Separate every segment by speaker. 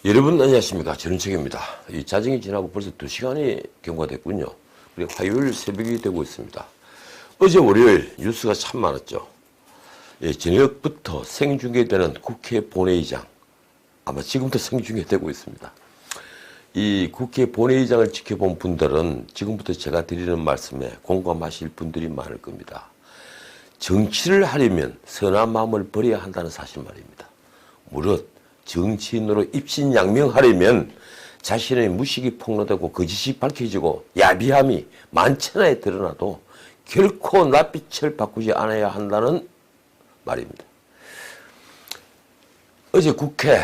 Speaker 1: 여러분 안녕하십니까. 전은책입니다. 이 자정이 지나고 벌써 2시간이 경과가 됐군요. 그리고 화요일 새벽이 되고 있습니다. 어제 월요일 뉴스가 참 많았죠. 예, 저녁부터 생중계되는 국회 본회의장, 아마 지금도 생중계되고 있습니다. 이 국회 본회의장을 지켜본 분들은 지금부터 제가 드리는 말씀에 공감하실 분들이 많을 겁니다. 정치를 하려면 선한 마음을 버려야 한다는 사실 말입니다. 무릇 정치인으로 입신양명하려면 자신의 무식이 폭로되고 거짓이 밝혀지고 야비함이 만천하에 드러나도 결코 낯빛을 바꾸지 않아야 한다는 말입니다. 어제 국회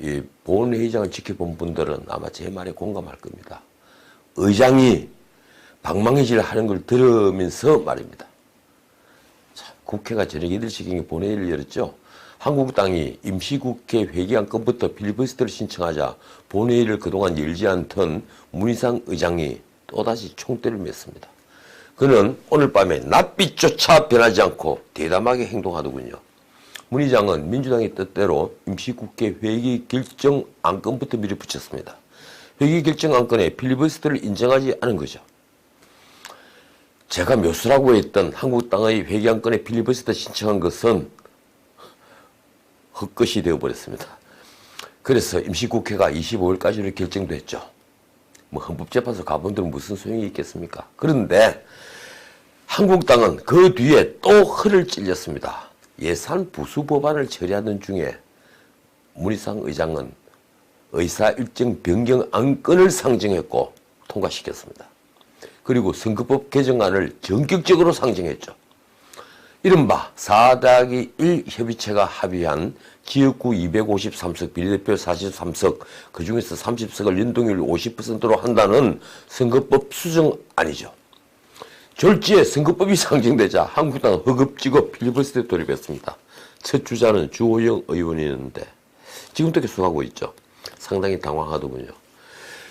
Speaker 1: 이 본회의장을 지켜본 분들은 아마 제 말에 공감할 겁니다. 의장이 방망이질 하는 걸 들으면서 말입니다. 자, 국회가 저녁 8시경에 본회의를 열었죠. 한국당이 임시국회 회기안건부터 필리버스터를 신청하자 본회의를 그동안 열지 않던 문희상 의장이 또다시 총대를 맸습니다. 그는 오늘 밤에 낯빛조차 변하지 않고 대담하게 행동하더군요. 문 의장은 민주당의 뜻대로 임시국회 회기 결정 안건부터 밀어붙였습니다. 회기 결정 안건에 필리버스터를 인정하지 않은 거죠. 제가 묘수라고 했던 한국당의 회기 안건에 필리버스터 신청한 것은 헛것이 되어버렸습니다. 그래서 임시국회가 25일까지로 결정됐죠. 뭐 헌법재판소 가본들은 무슨 소용이 있겠습니까? 그런데 한국당은 그 뒤에 또 허를 찔렸습니다. 예산 부수 법안을 처리하는 중에 문희상 의장은 의사 일정 변경 안건을 상정했고 통과시켰습니다. 그리고 선거법 개정안을 전격적으로 상정했죠. 이른바 4-1 협의체가 합의한 지역구 253석, 비례대표 43석, 그중에서 30석을 연동률 50%로 한다는 선거법 수정안이죠. 졸지에 선거법이 상정되자 한국당은 허겁지겁 필리버스터에 돌입했습니다. 첫 주자는 주호영 의원이었는데 지금도 계속하고 있죠. 상당히 당황하더군요.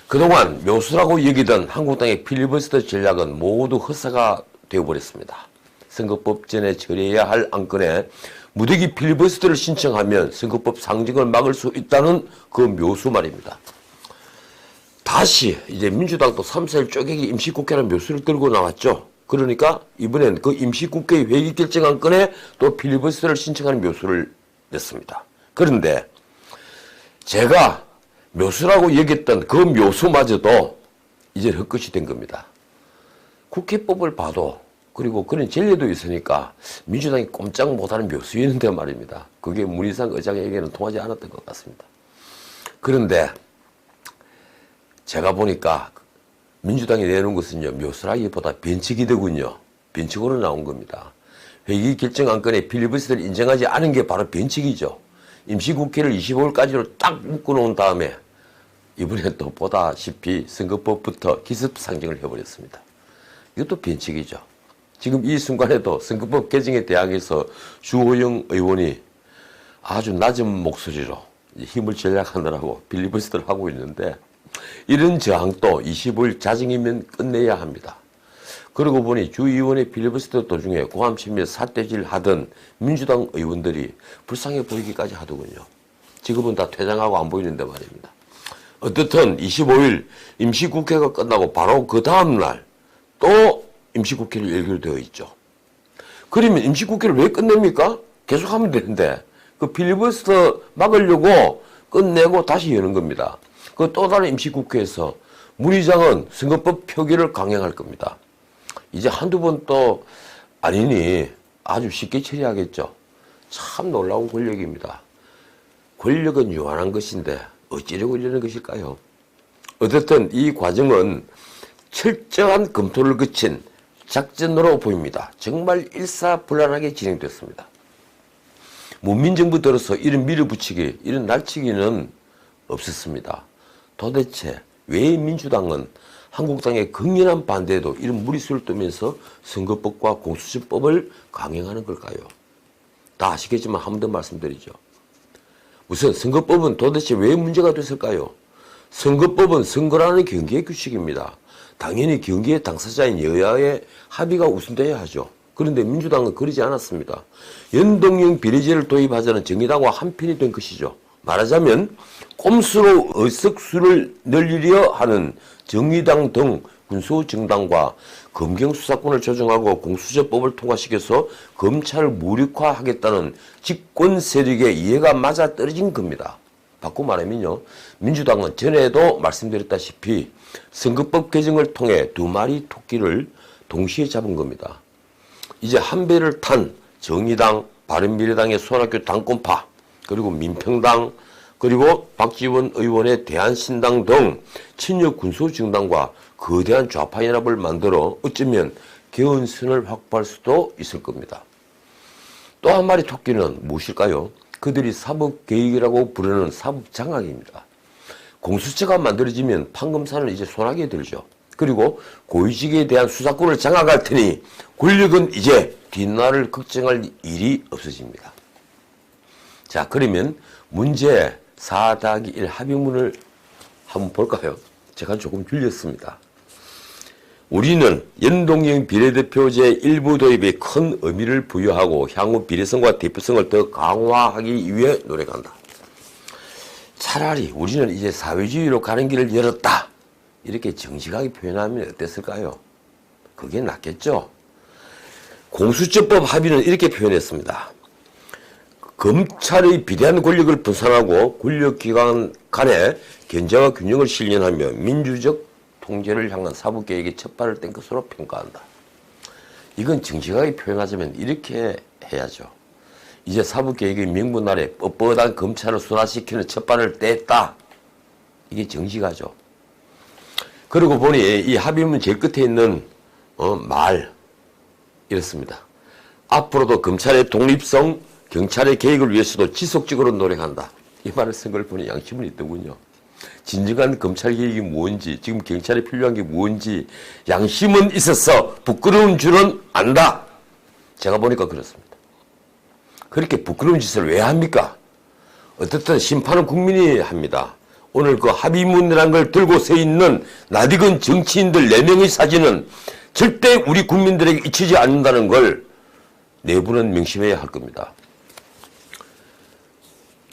Speaker 1: 그동안 묘수라고 여기던 한국당의 필리버스터 전략은 모두 헛사가 되어버렸습니다. 선거법 전에 처리해야 할 안건에 무더기 필리버스터를 신청하면 선거법 상정을 막을 수 있다는 그 묘수 말입니다. 다시 이제 민주당도 3.4.1 쪼개기 임시국회라는 묘수를 들고 나왔죠. 그러니까 이번엔 그 임시국회 회기 결정 안건에 또 필리버스터를 신청하는 묘수를 냈습니다. 그런데 제가 묘수라고 여겼던 그 묘수마저도 이제 헛것이 된 겁니다. 국회법을 봐도 그리고 그런 전례도 있으니까 민주당이 꼼짝 못하는 묘수였는데 말입니다. 그게 문희상 의장에게는 통하지 않았던 것 같습니다. 그런데 제가 보니까 민주당이 내놓은 것은요, 묘수라기보다 변칙이더군요. 변칙으로 나온 겁니다. 회기 결정 안건에 필리버스터를 인정하지 않은 게 바로 변칙이죠. 임시국회를 25일까지로 딱 묶어놓은 다음에 이번에 또 보다시피 선거법부터 기습 상정을 해버렸습니다. 이것도 변칙이죠. 지금 이 순간에도 선거법 개정에 대항해서 주호영 의원이 아주 낮은 목소리로 힘을 전략하느라고 필리버스터를 하고 있는데 이런 저항도 25일 자정이면 끝내야 합니다. 그러고 보니 주 의원의 필리버스터 도중에 고함치며 삿대질 하던 민주당 의원들이 불쌍해 보이기까지 하더군요. 지금은 다 퇴장하고 안 보이는데 말입니다. 어떻든 25일 임시국회가 끝나고 바로 그 다음날 또 임시국회를 연결되어 있죠. 그러면 임시국회를 왜 끝냅니까? 계속하면 되는데 그 필리버스터 막으려고 끝내고 다시 여는 겁니다. 그 또 다른 임시국회에서 문 의장은 선거법 표기를 강행할 겁니다. 이제 한두 번 또 아니니 아주 쉽게 처리하겠죠. 참 놀라운 권력입니다. 권력은 유한한 것인데 어찌려고 이러는 것일까요? 어쨌든 이 과정은 철저한 검토를 거친 작전으로 보입니다. 정말 일사불란하게 진행됐습니다. 문민정부 들어서 이런 밀어붙이기, 이런 날치기는 없었습니다. 도대체 왜 민주당은 한국당의 강렬한 반대에도 이런 무리수를 뜨면서 선거법과 공수처법을 강행하는 걸까요? 다 아시겠지만 한 번 더 말씀드리죠. 우선 선거법은 도대체 왜 문제가 됐을까요? 선거법은 선거라는 경기의 규칙입니다. 당연히 경기의 당사자인 여야의 합의가 우선돼야 하죠. 그런데 민주당은 그러지 않았습니다. 연동형 비례제를 도입하자는 정의당과 한편이 된 것이죠. 말하자면 꼼수로 의석수를 늘리려 하는 정의당 등 군소정당과 검경수사권을 조정하고 공수처법을 통과시켜서 검찰을 무력화하겠다는 집권 세력의 이해가 맞아떨어진 겁니다. 바꿔 말하면요, 민주당은 전에도 말씀드렸다시피 선거법 개정을 통해 두 마리 토끼를 동시에 잡은 겁니다. 이제 한 배를 탄 정의당, 바른미래당의 손학규 당권파, 그리고 민평당, 그리고 박지원 의원의 대한신당 등 친여 군소정당과 거대한 좌파 연합을 만들어 어쩌면 개헌선을 확보할 수도 있을 겁니다. 또 한 마리 토끼는 무엇일까요? 그들이 사법개혁이라고 부르는 사법장악입니다. 공수처가 만들어지면 판검사는 이제 손아귀에 들죠. 그리고 고위직에 대한 수사권을 장악할 테니 권력은 이제 뒷날을 걱정할 일이 없어집니다. 자, 그러면 문제 4-1 합의문을 한번 볼까요? 제가 조금 줄였습니다. 우리는 연동형 비례대표제 일부 도입에 큰 의미를 부여하고 향후 비례성과 대표성을 더 강화하기 위해 노력한다. 차라리 우리는 이제 사회주의로 가는 길을 열었다, 이렇게 정직하게 표현하면 어땠을까요? 그게 낫겠죠? 공수처법 합의는 이렇게 표현했습니다. 검찰의 비대한 권력을 분산하고 권력기관 간의 견제와 균형을 실현하며 민주적 통제를 향한 사법개혁의 첫발을 뗀 것으로 평가한다. 이건 정직하게 표현하자면 이렇게 해야죠. 이제 사법개혁의 명분 아래 뻣뻣한 검찰을 순화시키는 첫발을 뗐다. 이게 정직하죠. 그러고 보니 이 합의문 제일 끝에 있는 말 이렇습니다. 앞으로도 검찰의 독립성, 경찰의 개혁을 위해서도 지속적으로 노력한다. 이 말을 쓴 걸 보니 양심은 있더군요. 진정한 검찰 개혁이 뭔지, 지금 경찰에 필요한 게 뭔지 양심은 있어서 부끄러운 줄은 안다. 제가 보니까 그렇습니다. 그렇게 부끄러운 짓을 왜 합니까? 어떻든 심판은 국민이 합니다. 오늘 그 합의문이라는 걸 들고 서 있는 낯익은 정치인들 4명의 사진은 절대 우리 국민들에게 잊히지 않는다는 걸 내부는 명심해야 할 겁니다.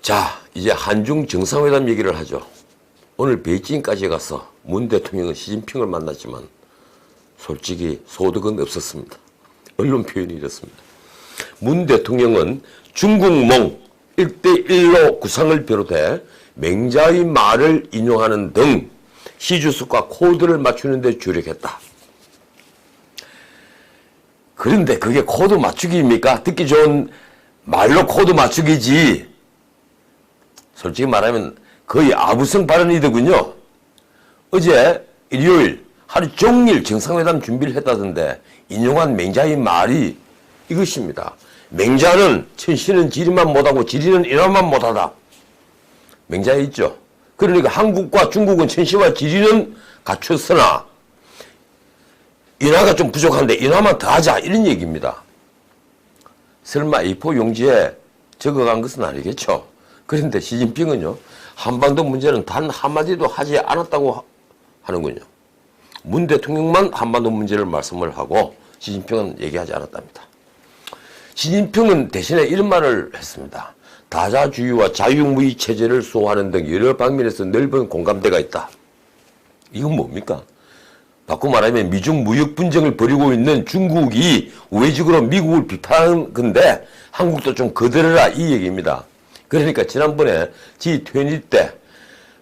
Speaker 1: 자, 이제 한중 정상회담 얘기를 하죠. 오늘 베이징까지 가서 문 대통령은 시진핑을 만났지만 솔직히 소득은 없었습니다. 언론 표현이 이렇습니다. 문 대통령은 중국몽 1대1로 구상을 비롯해 맹자의 말을 인용하는 등 시주석과 코드를 맞추는 데 주력했다. 그런데 그게 코드 맞추기입니까? 듣기 좋은 말로 코드 맞추기지. 솔직히 말하면 거의 아부성 발언이더군요. 어제 일요일 하루 종일 정상회담 준비를 했다던데 인용한 맹자의 말이 이것입니다. 맹자는 천시는 지리만 못하고 지리는 인화만 못하다. 맹자에 있죠. 그러니까 한국과 중국은 천시와 지리는 갖췄으나 인화가 좀 부족한데 인화만 더 하자, 이런 얘기입니다. 설마 A4 용지에 적어간 것은 아니겠죠. 그런데 시진핑은요, 한반도 문제는 단 한마디도 하지 않았다고 하는군요. 문 대통령만 한반도 문제를 말씀을 하고 시진핑은 얘기하지 않았답니다. 시진핑은 대신에 이런 말을 했습니다. 다자주의와 자유무의 체제를 수호하는 등 여러 방면에서 넓은 공감대가 있다. 이건 뭡니까? 바꿔 말하면 미중 무역 분쟁을 벌이고 있는 중국이 우회적으로 미국을 비판한 건데 한국도 좀 거들어라, 이 얘기입니다. 그러니까 지난번에 G20 때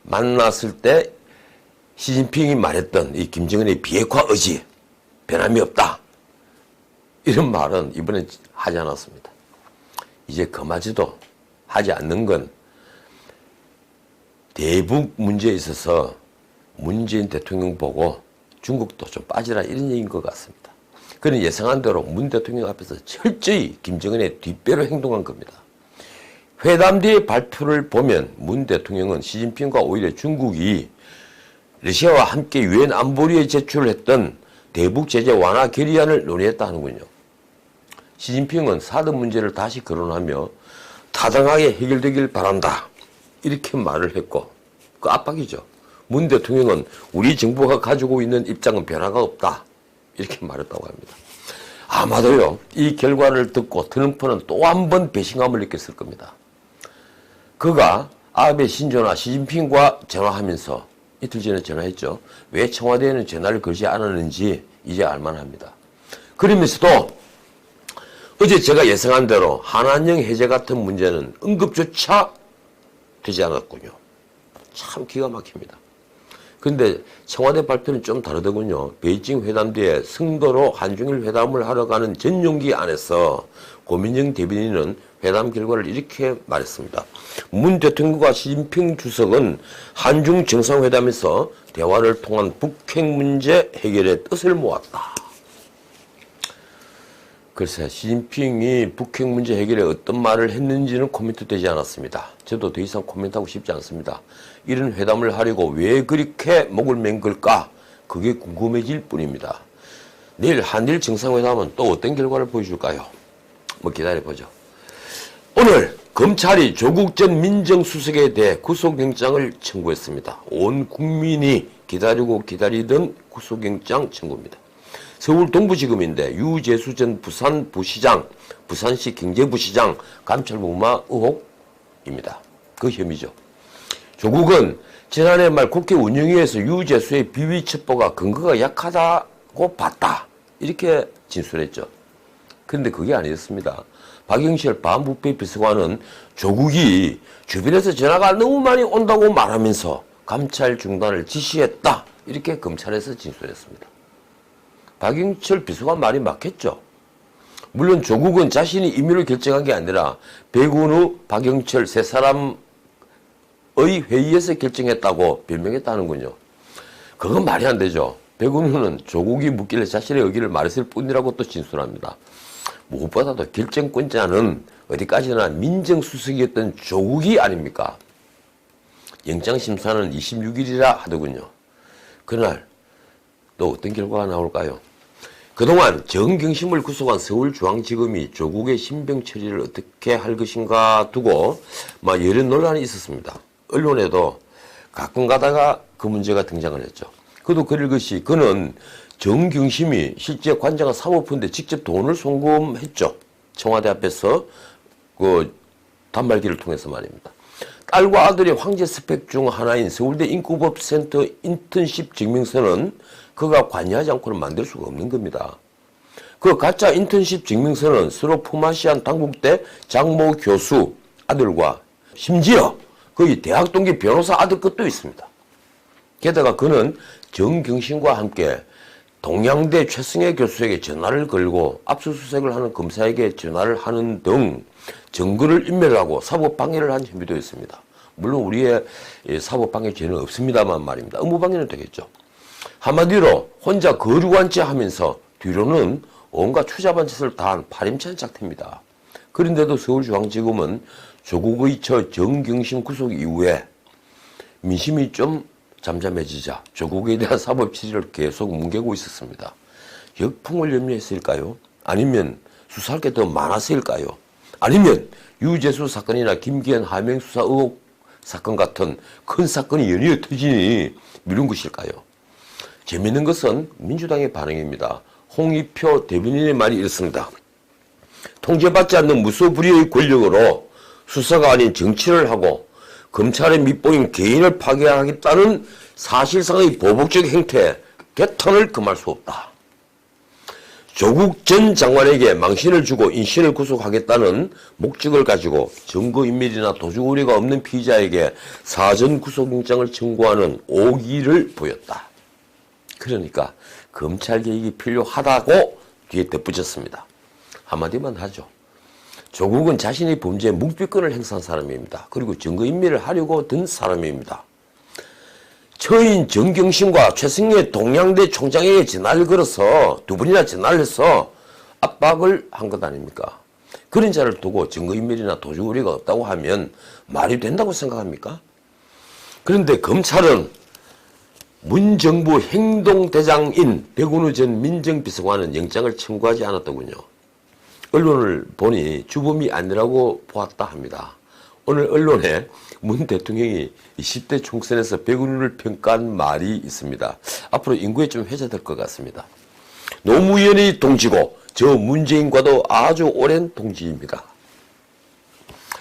Speaker 1: 만났을 때 시진핑이 말했던 이 김정은의 비핵화 의지, 변함이 없다, 이런 말은 이번엔 하지 않았습니다. 이제 그마저도 하지 않는 건 대북 문제에 있어서 문재인 대통령 보고 중국도 좀 빠지라, 이런 얘기인 것 같습니다. 그는 예상한 대로 문 대통령 앞에서 철저히 김정은의 뒷배로 행동한 겁니다. 회담 뒤의 발표를 보면 문 대통령은 시진핑과 오히려 중국이 러시아와 함께 유엔 안보리에 제출했던 대북 제재 완화 결의안을 논의했다 하는군요. 시진핑은 사드 문제를 다시 거론하며 타당하게 해결되길 바란다, 이렇게 말을 했고, 그 압박이죠. 문 대통령은 우리 정부가 가지고 있는 입장은 변화가 없다, 이렇게 말했다고 합니다. 아마도요, 이 결과를 듣고 트럼프는 또 한 번 배신감을 느꼈을 겁니다. 그가 아베 신조나 시진핑과 전화하면서 이틀 전에 전화했죠. 왜 청와대에는 전화를 걸지 않았는지 이제 알만합니다. 그러면서도 어제 제가 예상한 대로 한한령 해제 같은 문제는 언급조차 되지 않았군요. 참 기가 막힙니다. 그런데 청와대 발표는 좀 다르더군요. 베이징 회담 뒤에 승도로 한중일 회담을 하러 가는 전용기 안에서 고민정 대변인은 회담 결과를 이렇게 말했습니다. 문 대통령과 시진핑 주석은 한중 정상회담에서 대화를 통한 북핵 문제 해결의 뜻을 모았다. 글쎄, 시진핑이 북핵 문제 해결에 어떤 말을 했는지는 코멘트 되지 않았습니다. 저도 더 이상 코멘트하고 싶지 않습니다. 이런 회담을 하려고 왜 그렇게 목을 맨 걸까? 그게 궁금해질 뿐입니다. 내일 한일 정상회담은 또 어떤 결과를 보여줄까요? 뭐 기다려보죠. 오늘 검찰이 조국 전 민정수석에 대해 구속영장을 청구했습니다. 온 국민이 기다리고 기다리던 구속영장 청구입니다. 서울 동부지검인데 유재수 전 부산부시장, 부산시 경제부시장 감찰 무마 의혹입니다. 그 혐의죠. 조국은 지난해 말 국회 운영위에서 유재수의 비위 첩보가 근거가 약하다고 봤다. 이렇게 진술했죠. 그런데 그게 아니었습니다. 박영실 반부패 비서관은 조국이 주변에서 전화가 너무 많이 온다고 말하면서 감찰 중단을 지시했다. 이렇게 검찰에서 진술했습니다. 박영철 비서관 말이 맞겠죠. 물론 조국은 자신이 임의로 결정한 게 아니라 백운우, 박영철 세 사람의 회의에서 결정했다고 변명했다는군요. 그건 말이 안 되죠. 백운우는 조국이 묻길래 자신의 의견을 말했을 뿐이라고 또 진술합니다. 무엇보다도 결정권자는 어디까지나 민정수석이었던 조국이 아닙니까? 영장심사는 26일이라 하더군요. 그날 또 어떤 결과가 나올까요? 그동안 정경심을 구속한 서울중앙지검이 조국의 신병 처리를 어떻게 할 것인가 두고 여러 논란이 있었습니다. 언론에도 가끔 가다가 그 문제가 등장을 했죠. 그도 그럴 것이 그는 정경심이 실제 관장한 사모펀드에 직접 돈을 송금했죠. 청와대 앞에서 그 단말기를 통해서 말입니다. 딸과 아들의 황제 스펙 중 하나인 서울대 인구법센터 인턴십 증명서는 그가 관여하지 않고는 만들 수가 없는 겁니다. 그 가짜 인턴십 증명서는 서로 품앗이한 당국대 장모 교수 아들과 심지어 거의 대학 동기 변호사 아들 것도 있습니다. 게다가 그는 정경심과 함께 동양대 최승혜 교수에게 전화를 걸고 압수수색을 하는 검사에게 전화를 하는 등 증거를 인멸하고 사법방해를 한 혐의도 있습니다. 물론 우리의 사법방해 죄는 없습니다만 말입니다. 업무방해는 되겠죠. 한마디로 혼자 거루관치 하면서 뒤로는 온갖 추잡한 짓을 다한 파렴치한 짝태입니다. 그런데도 서울중앙지검은 조국의 처 정경심 구속 이후에 민심이 좀 잠잠해지자 조국에 대한 사법 처리를 계속 뭉개고 있었습니다. 역풍을 염려했을까요? 아니면 수사할 게 더 많았을까요? 아니면 유재수 사건이나 김기현 하명 수사 의혹 사건 같은 큰 사건이 연이어 터지니 미룬 것일까요? 재미있는 것은 민주당의 반응입니다. 홍익표 대변인의 말이 이렇습니다. 통제받지 않는 무소불위의 권력으로 수사가 아닌 정치를 하고 검찰의 밑보인 개인을 파괴하겠다는 사실상의 보복적 행태, 개탄을 금할 수 없다. 조국 전 장관에게 망신을 주고 인신을 구속하겠다는 목적을 가지고 증거인멸이나 도주 우려가 없는 피의자에게 사전 구속영장을 청구하는 오기를 보였다. 그러니까 검찰 개혁이 필요하다고 뒤에 덧붙였습니다. 한마디만 하죠. 조국은 자신의 범죄에 묵비권을 행사한 사람입니다. 그리고 증거인멸을 하려고 든 사람입니다. 처인 정경심과 최승혜 동양대 총장에게 전화를 걸어서 두 분이나 전화를 해서 압박을 한 것 아닙니까? 그런 자를 두고 증거인멸이나 도주 우려가 없다고 하면 말이 된다고 생각합니까? 그런데 검찰은 문정부 행동대장인 백운우 전 민정비서관은 영장을 청구하지 않았더군요. 언론을 보니 주범이 아니라고 보았다 합니다. 오늘 언론에 문 대통령이 20대 총선에서 백운우를 평가한 말이 있습니다. 앞으로 인구에 좀 회자될 것 같습니다. 노무현의 동지고 저 문재인과도 아주 오랜 동지입니다.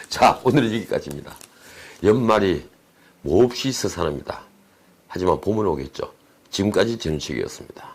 Speaker 1: 자, 오늘은 여기까지입니다. 연말이 몹시 스산합니다. 하지만 봄은 오겠죠. 지금까지 전우책이었습니다.